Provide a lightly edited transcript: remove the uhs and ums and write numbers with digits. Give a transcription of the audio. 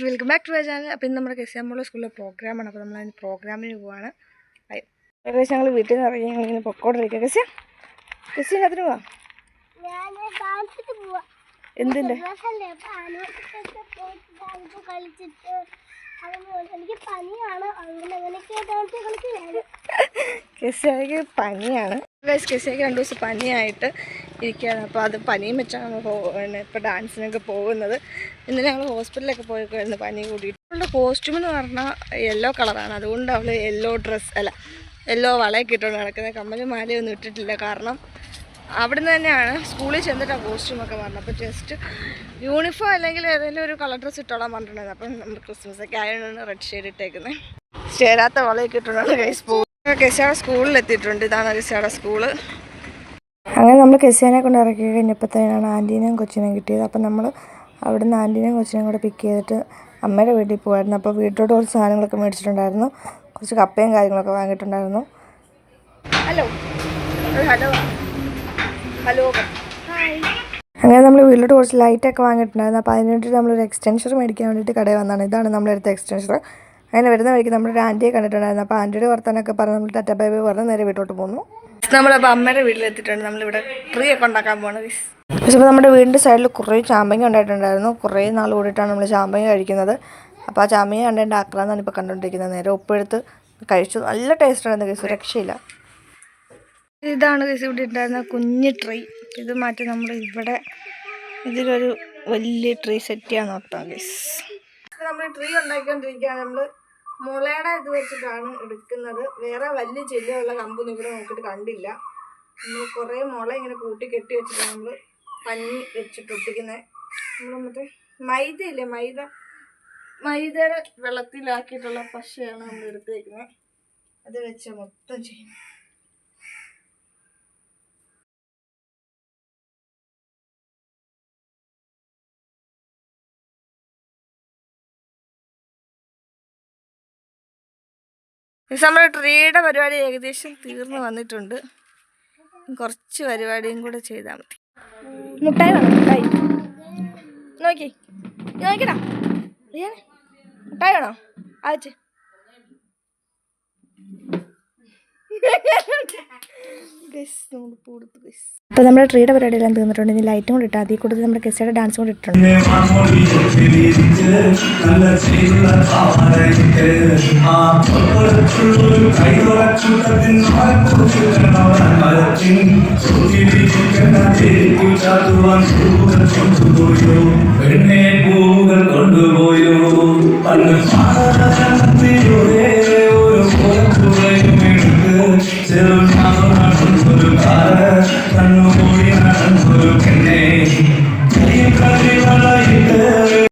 Welcome back to my channel. അപ്പോൾ ഇന്ന് നമ്മുടെ കെസിയാമ്പുള്ള സ്കൂളിലെ പ്രോഗ്രാമാണ്. അപ്പോൾ നമ്മൾ അതിന് പ്രോഗ്രാമിന് പോവാണ്. ഏകദേശം ഞങ്ങൾ വീട്ടിൽ നിന്ന് ഇറങ്ങി ഞങ്ങളിങ്ങനെ പൊക്കോണ്ടിരിക്കുക. കെസിനകത്തിന് പോവാം. എന്തിൻ്റെ കെസിയാക്ക് പനിയാണ്. കെസിയാക്ക് 2 ദിവസം പനിയായിട്ട് ഇരിക്കുകയാണ്. അപ്പോൾ അത് പനിയും വെച്ചാണ് ഇപ്പോൾ ഡാൻസിനൊക്കെ പോകുന്നത്. ഇന്നലെ ഞങ്ങൾ ഹോസ്പിറ്റലിലൊക്കെ പോയിക്കായിരുന്നു പനി കൂടിയിട്ട്. അവളുടെ കോസ്റ്റ്യൂം എന്ന് പറഞ്ഞാൽ യെല്ലോ കളറാണ്. അതുകൊണ്ട് അവൾ യെല്ലോ വളയൊക്കെ ഇട്ടുകൊണ്ട് നടക്കുന്നത്. കമ്മലും മാലയൊന്നും ഇട്ടിട്ടില്ല. കാരണം അവിടുന്ന് തന്നെയാണ് സ്കൂളിൽ ചെന്നിട്ട് ആ കോസ്റ്റ്യൂമൊക്കെ പറഞ്ഞത്. അപ്പോൾ ജസ്റ്റ് യൂണിഫോം അല്ലെങ്കിൽ ഏതെങ്കിലും ഒരു കളർ ഡ്രസ്സ് ഇട്ടോളാൻ പറഞ്ഞിട്ടുണ്ടായിരുന്നു. അപ്പം നമ്മൾ ക്രിസ്മസൊക്കെ ആയതുകൊണ്ടാണ് റെഡ് ഷെയ്ഡ് ഇട്ടേക്കുന്നത്. ചേരാത്ത വളയൊക്കെ ഇട്ടുകൊണ്ടാണ് കൈസ് പോകുന്നത്. കെസിയാടെ സ്കൂളിലെത്തിയിട്ടുണ്ട്. ഇതാണ് കെസിയാടെ സ്കൂള്. അങ്ങനെ നമ്മൾ കെസിയാനെ കൊണ്ട് ഇറക്കി കഴിഞ്ഞപ്പോഴത്തേനാണ് ആൻറ്റീനെയും കൊച്ചിനെയും കിട്ടിയത്. അപ്പം നമ്മൾ അവിടുന്ന് ആൻറ്റീനെയും കൊച്ചിനെയും കൂടെ പിക്ക് ചെയ്തിട്ട് അമ്മയുടെ വീട്ടിൽ പോകുമായിരുന്നു. അപ്പോൾ വീട്ടിലോട്ട് കുറച്ച് സാധനങ്ങളൊക്കെ മേടിച്ചിട്ടുണ്ടായിരുന്നു. കുറച്ച് കപ്പയും കാര്യങ്ങളൊക്കെ വാങ്ങിയിട്ടുണ്ടായിരുന്നു. ഹലോ അങ്ങനെ നമ്മൾ വീട്ടിലോട്ട് കുറച്ച് ലൈറ്റൊക്കെ വാങ്ങിയിട്ടുണ്ടായിരുന്നു. അപ്പോൾ അതിന് വേണ്ടിയിട്ട് നമ്മളൊരു എക്സ്റ്റൻഷർ മേടിക്കാൻ വേണ്ടിയിട്ട് കടയിൽ വന്നതാണ്. ഇതാണ് നമ്മളെടുത്ത എക്സ്റ്റൻഷർ. അങ്ങനെ വരുന്ന വഴിക്ക് നമ്മളൊരു ആൻറ്റിയെ കണ്ടിട്ടുണ്ടായിരുന്നു. അപ്പോൾ ആൻറ്റിയുടെ വർത്താനൊക്കെ പറഞ്ഞ് നമ്മൾ ടാറ്റ ബൈ ബൈ പറഞ്ഞ് നേരെ വീട്ടിലോട്ട് പോകുന്നു. നമ്മളപ്പോൾ അമ്മയുടെ വീട്ടിലെത്തിയിട്ടുണ്ട്. നമ്മളിവിടെ ട്രീ ഒക്കെ ഉണ്ടാക്കാൻ പോകുന്നത്. പക്ഷേ ഇപ്പോൾ നമ്മുടെ വീടിൻ്റെ സൈഡിൽ കുറേ ചാമ്പങ്ങ ഉണ്ടായിട്ടുണ്ടായിരുന്നു. കുറേ നാൾ കൂടിയിട്ടാണ് നമ്മൾ ചാമ്പങ്ങ കഴിക്കുന്നത്. അപ്പോൾ ആ ചാമ്പങ്ങ കണ്ടതിൻ്റെ ആക്രാന്നാണ് ഇപ്പോൾ കണ്ടുകൊണ്ടിരിക്കുന്നത്. നേരെ ഉപ്പെടുത്ത് കഴിച്ചു. നല്ല ടേസ്റ്റാണ് കേസ്, രക്ഷയില്ല. ഇതാണ് കേസ് ഇവിടെ ഉണ്ടായിരുന്ന കുഞ്ഞ് ട്രീ. ഇത് മാറ്റി നമ്മൾ ഇവിടെ ഇതിലൊരു വലിയ ട്രീ സെറ്റ് ചെയ്യാൻ നോക്കാം കേസ്. നമ്മൾ ട്രീ ഉണ്ടാക്കിക്കൊണ്ടിരിക്കുകയാണ്. നമ്മൾ മുളയുടെ ഇത് വെച്ചിട്ടാണ് എടുക്കുന്നത്. വേറെ വലിയ ചെല്ലുള്ള കമ്പൊന്നും ഇവിടെ നോക്കിയിട്ട് കണ്ടില്ല. നമ്മൾ കുറേ മുള ഇങ്ങനെ കൂട്ടി കെട്ടി വെച്ചിട്ടാണ് നമ്മൾ പഞ്ഞി വെച്ചിട്ട് ഒട്ടിക്കുന്നത്. നമ്മൾ മറ്റേ മൈദയില്ലേ, മൈദയുടെ വെള്ളത്തിലാക്കിയിട്ടുള്ള പശയാണ് നമ്മൾ എടുത്തേക്കുന്നത്. അത് വെച്ച് മൊത്തം ചെയ്യും. നമ്മുടെ ട്രീയുടെ പരിപാടി ഏകദേശം തീർന്നു വന്നിട്ടുണ്ട്. കുറച്ച് പരിപാടിയും കൂടെ ചെയ്താൽ മതി. മുട്ടായി വേണം, മുട്ടായി നോക്കിടാ. മുട്ടായി വേണോ? ആച്ച് അപ്പോൾ നമ്മുടെ ട്രീയുടെ പരിപാടിയെല്ലാം തീർന്നിട്ടുണ്ട്. ഇനി ലൈറ്റും കൂടി ഇട്ടാൽ അതിൽ കൂടുതൽ നമ്മുടെ കെസിയുടെ ഡാൻസും കൂടി ഇട്ടിട്ടുണ്ട്. കൊണ്ടുപോയോ ചെറു